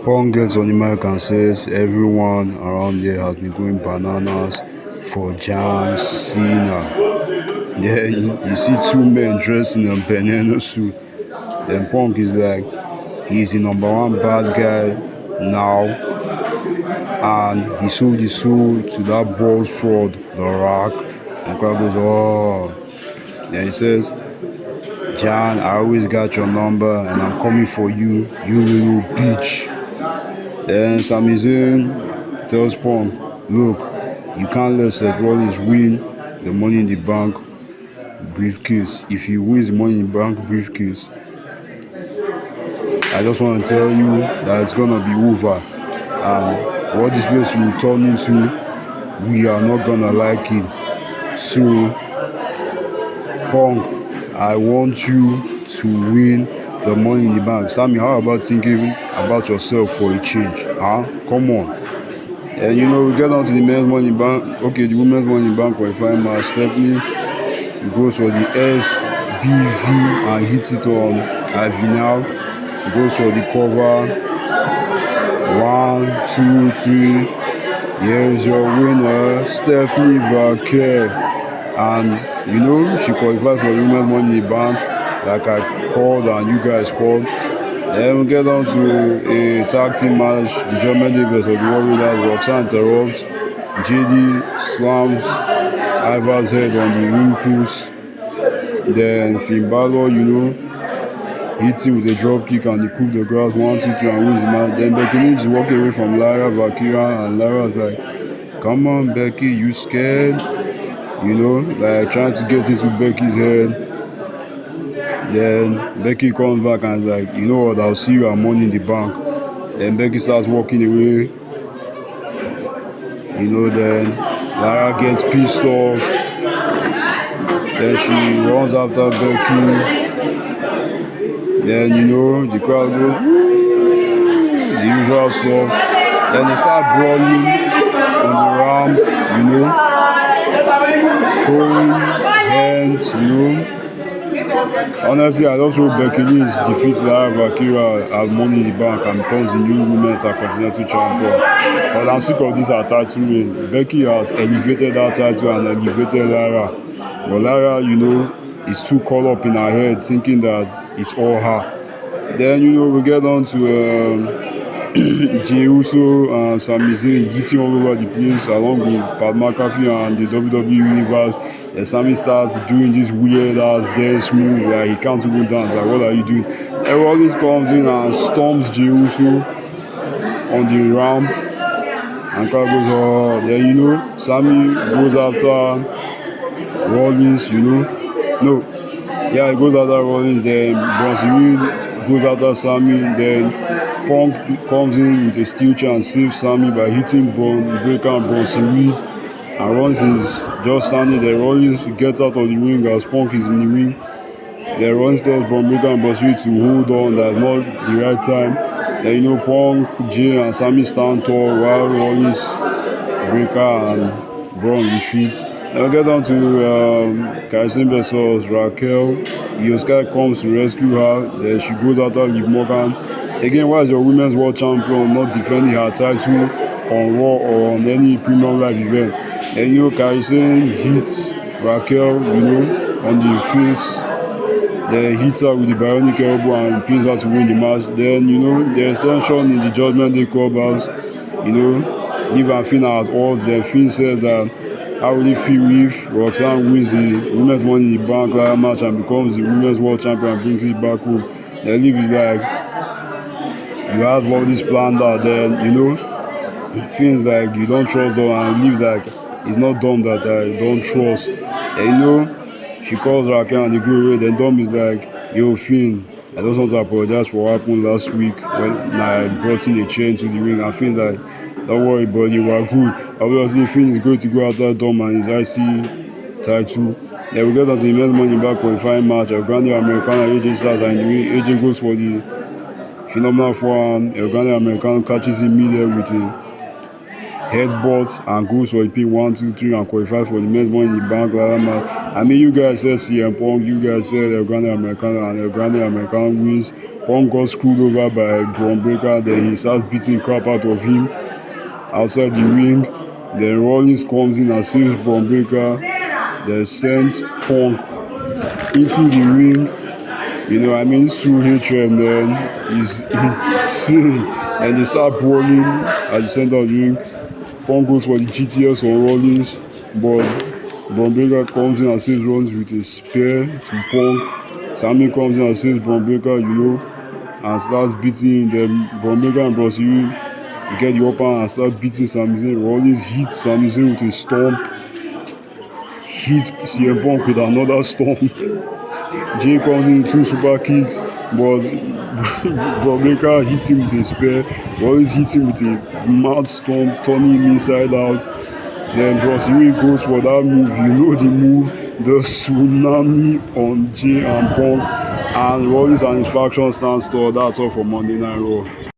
Pong gets on the mic and says everyone around there has been going bananas for John Cena. Then you see two men dressed in a banana suit. Then Punk is like, he's the number one bad guy now, and he sold his soul to that ball fraud, The Rock. And crowd goes, oh. Then he says, John, I always got your number, and I'm coming for you, you little bitch. Then Sami Zayn tells Punk, look, you can't let Seth Rollins win the Money in the Bank briefcase. If he wins the Money in the Bank briefcase, I just want to tell you that it's gonna be over. And what this place will turn into, we are not gonna like it. So, Punk, I want you to win the Money in the Bank. Sami, how about thinking about yourself for a change? Huh? Come on. And we get on to the men's Money in the Bank. Okay, the women's Money in the Bank qualifying match. Stephanie goes for the SBV and hits it on Avinal. Goes for the cover. 1, 2, 3. Here's your winner, Stephanie Vaquer. And she qualified for the women's Money in the Bank, like I called and you guys called. Then we get on to a tag team match. The German Davis of the Warriors, Roxanne interrupts. JD slams Ivar's head on the ring post. Then Finn Balor, hits him with a drop kick and they cook the grass 1, 2, 3 and wins the match. Then Becky Lynch is walking away from Lyra Vaquer, and Lyra's like, come on Becky, you scared? Like trying to get into Becky's head. Then Becky comes back and is like, you know what, I'll see you at Money in the Bank. Then Becky starts walking away. Then Lyra gets pissed off. Then she runs after Becky. Then, the crowd goes, the usual stuff. Then they start brawling on the ramp, throwing hands, Honestly, I just hope Becky Lynch defeats Lyra Vaquer at Money in the Bank and becomes the new Women's Intercontinental Champion. But I'm sick of this title reign. Becky has elevated that title and elevated Lyra. But Lyra, is too caught up in her head thinking that it's all her. Then, we get on to Jey Uso and Sami Zayn hitting all over the place along with Pat McAfee and the WWE Universe. And Sami starts doing this weird ass dance move, like he can't even dance. Like, what are you doing? And Rollins comes in and storms Jey Uso on the ramp. And crowd goes, oh, then Sami goes after Rollins, he goes after Rollins, then Bronson Reed goes after Sami, then Punk comes in with a steel chair and saves Sami by hitting Breaker and Bronson Reed. And Rollins is just standing there. Rollins gets out of the ring as Punk is in the ring. Then Rollins tells Breaker and Bronson Reed to hold on, that's not the right time. Then Punk, Jay and Sami stand tall while Rollins, Breaker and Braun retreat. Then we get down to Kaisen versus Raquel. Io Sky comes to rescue her. Then she goes after Liv Morgan. Again, why is your Women's World Champion not defending her title on Raw or on any premium live event? And Kaisen hits Raquel, on the face. Then hits her with the bionic elbow and pins her to win the match. Then, the extension in the Judgment Day clubhouse, Liv and Finn are at odds. Then Finn says that how will it feel if Roxanne wins the Women's Money in the Bank ladder match and becomes the Women's World Champion and brings it back home? Then Liv is like, you have all this planned out. Then, Finn's like, you don't trust them, and Liv's like, it's not Dom that I don't trust. And she calls Raquel and they go away. Then Dom is like, yo Finn, I just want to apologize for what happened last week when I brought in a chain to the ring. And Finn's like, don't worry buddy, we're good. Obviously Finn is going to go after Dom and his IC title. Then we get on to the men's Money Back qualifying match. Grande, Americano, AJ Styles, and AJ goes for the phenomenal forehand. Grande, Americano catches him midair with a headbutt and goes for a pin 1, 2, 3 and qualifies for the men's Money in the Bank ladder match. I mean, you guys said CM Punk, you guys said El Grande Americano, and El Grande Americano wins Punk got screwed over by Braun Breaker, then he starts beating crap out of him outside the ring. Then Rollins comes in and saves Braun Breaker, then sends Punk into the ring. You know, I mean, it's true hatred, man. He's insane. And they start brawling at the center of the ring. Punk goes for the GTS on Rollins, but Braun Breaker comes in and saves Rollins with a spear to Punk. Sami comes in and saves Braun Breaker, you know, and starts beating them. Braun Breaker and Braun get the upper and start beating Sami Zayn. Rollins hits Sami Zayn with a stomp. Hit CM Punk with another stomp. Jay comes in 2 super kicks, but Braun Breaker hits him with a spear. Rollins hits him with a mad stomp, turning him inside out. Then Braun goes for that move, you know the move, the tsunami on Jay and Punk. And Rollins and his faction stands tall. That's all for Monday Night Raw.